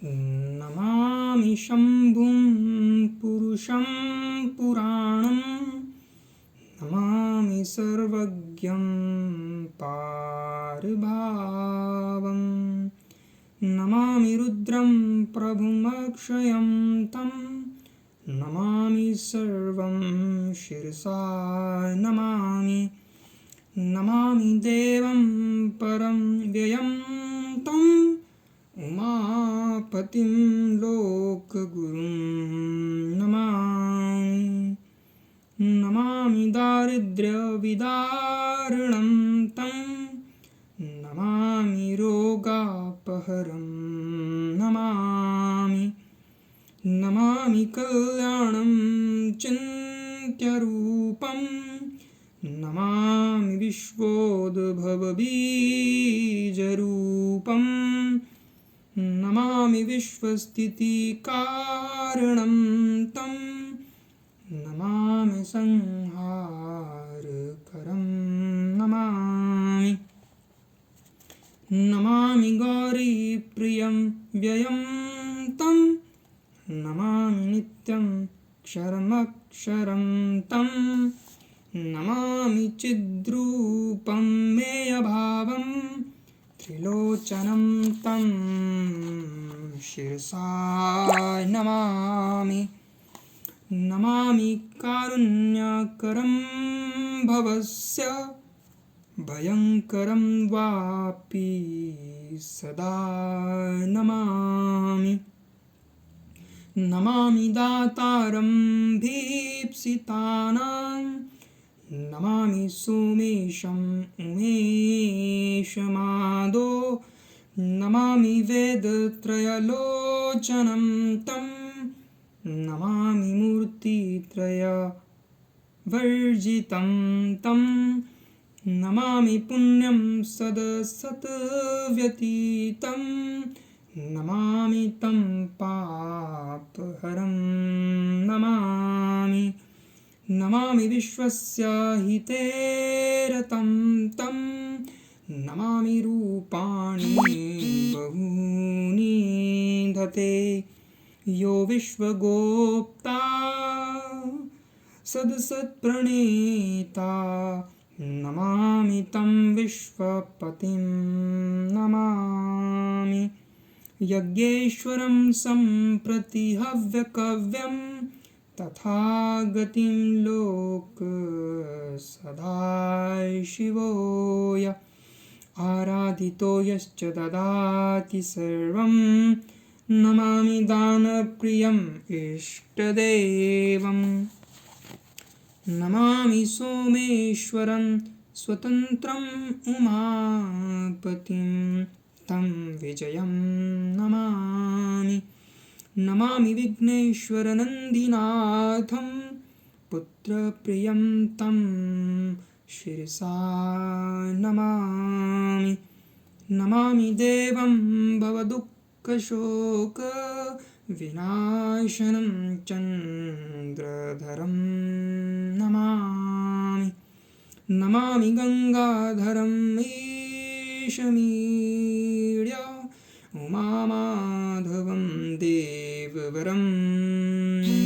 नमामि शम्भुं पुरुषं पुराणं नमामि सर्वज्ञं पारभावं नमामि रुद्रं प्रभुमक्षयं तं नमामि सर्वं शिरसा नमामि नमामि देवं परं व्ययं तं उमापतिं लोकगुरुं नमामि नमामि दारिद्र्यविदारणं तं नमामि रोगापहरं नमामि नमामि कल्याणं चिन्त्यरूपं नमामि विश्वोद्भवबीजरूपं नमामि विश्वस्थितिकारणं तं नमामि संहारकरं नमामि नमामि गौरीप्रियं व्ययं तं नमामि नित्यं क्षरमक्षरं तं नमामि चिद्रूपं मेयभावं त्रिलोचनं तं शिरसा नमामि नमामि कारुण्यकरं भवस्य भयङ्करं वापि सदा नमामि नमामि दातारं भीप्सितानां नमामि सोमेशम् उमेशमादो नमामि वेदत्रयलोचनं तं नमामि मूर्तित्रयवर्जितं तं नमामि पुण्यं सदसत्व्यतीतं नमामि तं पापहरं नमामि नमामि विश्वस्य हिते रतं तं नमामि रूपाणि बहूनि धते यो विश्वगोप्ता सदसत्प्रणेता नमामि तं विश्वपतिं नमामि यज्ञेश्वरं सम्प्रति हव्यकव्यं तथागतिं लोकसदाशिवो य आराधितो यश्च ददाति सर्वं नमामि दानप्रियम् इष्टदेवं नमामि सोमेश्वरं स्वतन्त्रम् उमापतिं तं विजयं नमामि नमामि विघ्नेश्वरनन्दिनाथं पुत्रप्रियं तं शिरसा नमामि नमामि देवं भवदुःखशोकविनाशनं चन्द्रधरं नमामि नमामि गङ्गाधरं ईशमीड्य उमामाधवं देववरं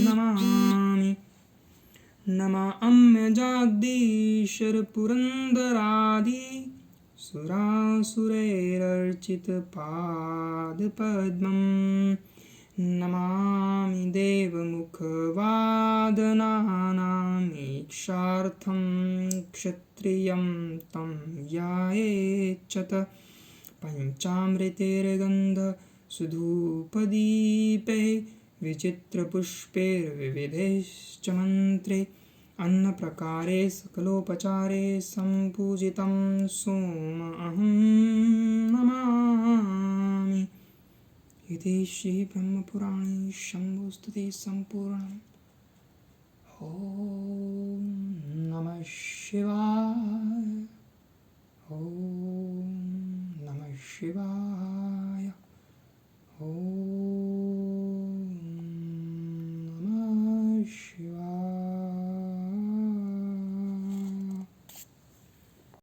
नमामि नमाम्य जगदीश्वरपुरन्दरादि सुरासुरैरर्चितपादपद्मं नमामि देवमुखवादनानामीक्षार्थं क्षत्रियं तं यायेच्छत पञ्चामृतैर्गन्धसुधूपदीपे विचित्रपुष्पैर्विविधैश्च मन्त्रे अन्नप्रकारे सकलोपचारे सम्पूजितं सोममहं नमामि इति श्रीब्रह्मपुराणे शम्भुस्तुतिः सम्पूर्णम् ॐ नमः शिवाय ॐ नमः शिवाय।